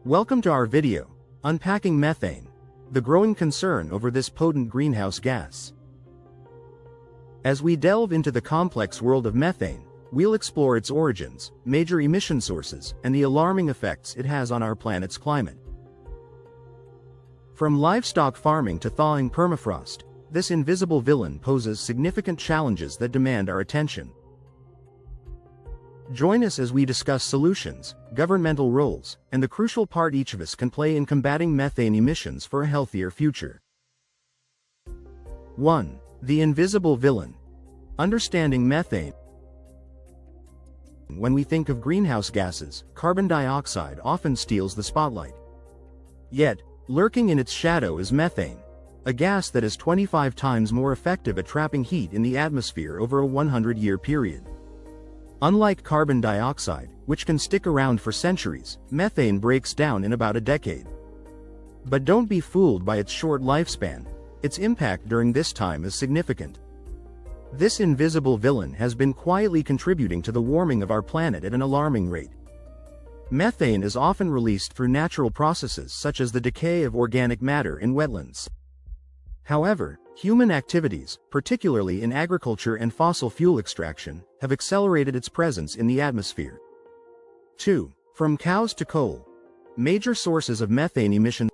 Welcome to our video, Unpacking Methane, the growing concern over this potent greenhouse gas. As we delve into the complex world of methane, we'll explore its origins, major emission sources, and the alarming effects it has on our planet's climate. From livestock farming to thawing permafrost, this invisible villain poses significant challenges that demand our attention. Join us as we discuss solutions, governmental roles, and the crucial part each of us can play in combating methane emissions for a healthier future. 1. The invisible villain. Understanding methane. When we think of greenhouse gases, carbon dioxide often steals the spotlight. Yet, lurking in its shadow is methane, a gas that is 25 times more effective at trapping heat in the atmosphere over a 100-year period. Unlike carbon dioxide, which can stick around for centuries, methane breaks down in about a decade. But don't be fooled by its short lifespan. Its impact during this time is significant. This invisible villain has been quietly contributing to the warming of our planet at an alarming rate. Methane is often released through natural processes such as the decay of organic matter in wetlands. However, human activities, particularly in agriculture and fossil fuel extraction, have accelerated its presence in the atmosphere. 2. From cows to coal. Major sources of methane emissions.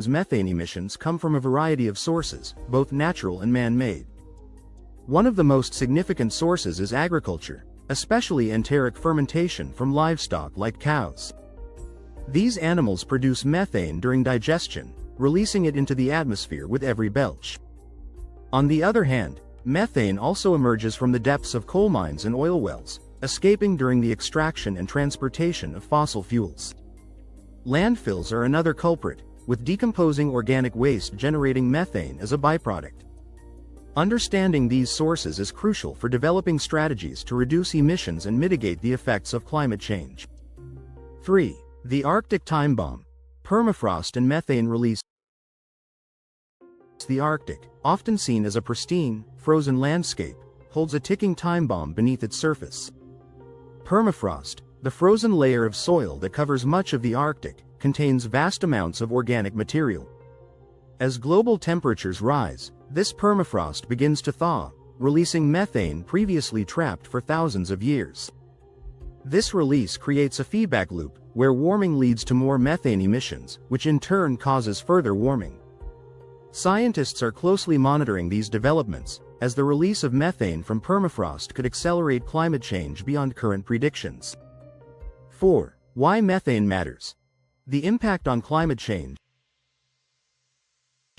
Methane emissions come from a variety of sources, both natural and man-made. One of the most significant sources is agriculture, especially enteric fermentation from livestock like cows. These animals produce methane during digestion, releasing it into the atmosphere with every belch. On the other hand, methane also emerges from the depths of coal mines and oil wells, escaping during the extraction and transportation of fossil fuels. Landfills are another culprit, with decomposing organic waste generating methane as a byproduct. Understanding these sources is crucial for developing strategies to reduce emissions and mitigate the effects of climate change. 3. The Arctic time bomb. Permafrost and methane release. The Arctic, often seen as a pristine, frozen landscape, holds a ticking time bomb beneath its surface. Permafrost, the frozen layer of soil that covers much of the Arctic, contains vast amounts of organic material. As global temperatures rise, this permafrost begins to thaw, releasing methane previously trapped for thousands of years. This release creates a feedback loop, where warming leads to more methane emissions, which in turn causes further warming. Scientists are closely monitoring these developments, as the release of methane from permafrost could accelerate climate change beyond current predictions. 4. Why methane matters. The impact on climate change.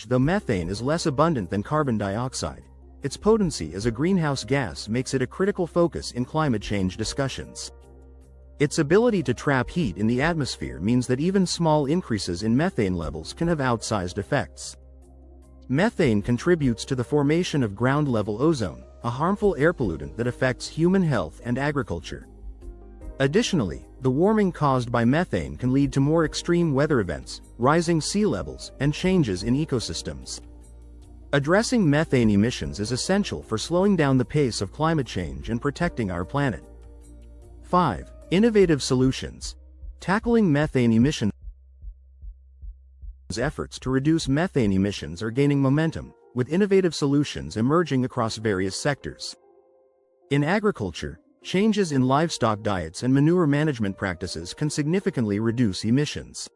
Though methane is less abundant than carbon dioxide, its potency as a greenhouse gas makes it a critical focus in climate change discussions. Its ability to trap heat in the atmosphere means that even small increases in methane levels can have outsized effects. Methane contributes to the formation of ground-level ozone, a harmful air pollutant that affects human health and agriculture. Additionally, the warming caused by methane can lead to more extreme weather events, rising sea levels, and changes in ecosystems. Addressing methane emissions is essential for slowing down the pace of climate change and protecting our planet. 5. Innovative solutions. Tackling methane emissions. Efforts to reduce methane emissions are gaining momentum, with innovative solutions emerging across various sectors. In agriculture, changes in livestock diets and manure management practices can significantly reduce emissions.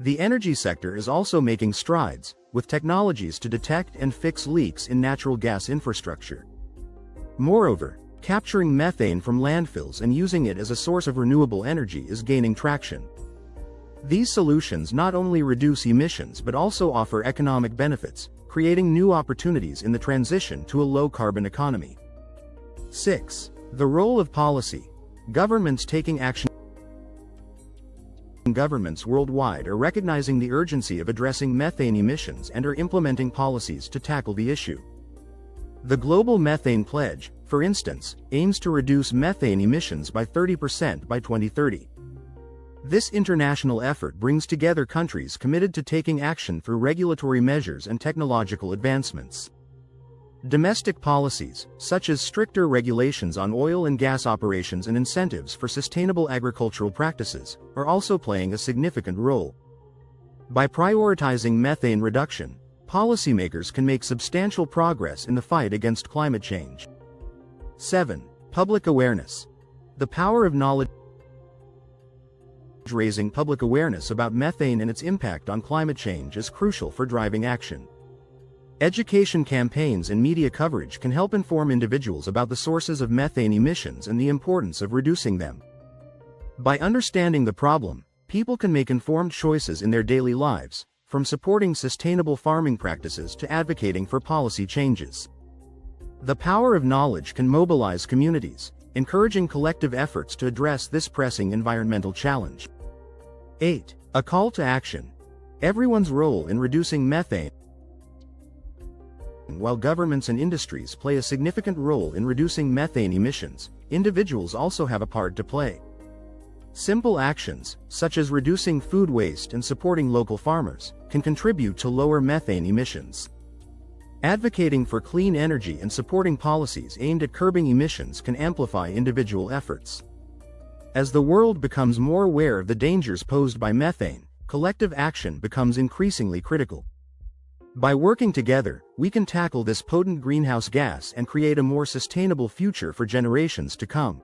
The energy sector is also making strides, with technologies to detect and fix leaks in natural gas infrastructure. Moreover, capturing methane from landfills and using it as a source of renewable energy is gaining traction. These solutions not only reduce emissions but also offer economic benefits, creating new opportunities in the transition to a low-carbon economy. 6. The role of policy. Governments taking action. Governments worldwide are recognizing the urgency of addressing methane emissions and are implementing policies to tackle the issue. The Global Methane Pledge, for instance, aims to reduce methane emissions by 30% by 2030. This international effort brings together countries committed to taking action through regulatory measures and technological advancements. Domestic policies, such as stricter regulations on oil and gas operations and incentives for sustainable agricultural practices, are also playing a significant role. By prioritizing methane reduction, policymakers can make substantial progress in the fight against climate change. 7. Public awareness. The power of knowledge. Raising public awareness about methane and its impact on climate change is crucial for driving action. Education campaigns and media coverage can help inform individuals about the sources of methane emissions and the importance of reducing them. By understanding the problem, people can make informed choices in their daily lives, from supporting sustainable farming practices to advocating for policy changes. The power of knowledge can mobilize communities, encouraging collective efforts to address this pressing environmental challenge. 8. A call to action. Everyone's role in reducing methane. While governments and industries play a significant role in reducing methane emissions, individuals also have a part to play. Simple actions, such as reducing food waste and supporting local farmers, can contribute to lower methane emissions. Advocating for clean energy and supporting policies aimed at curbing emissions can amplify individual efforts. As the world becomes more aware of the dangers posed by methane, collective action becomes increasingly critical. By working together, we can tackle this potent greenhouse gas and create a more sustainable future for generations to come.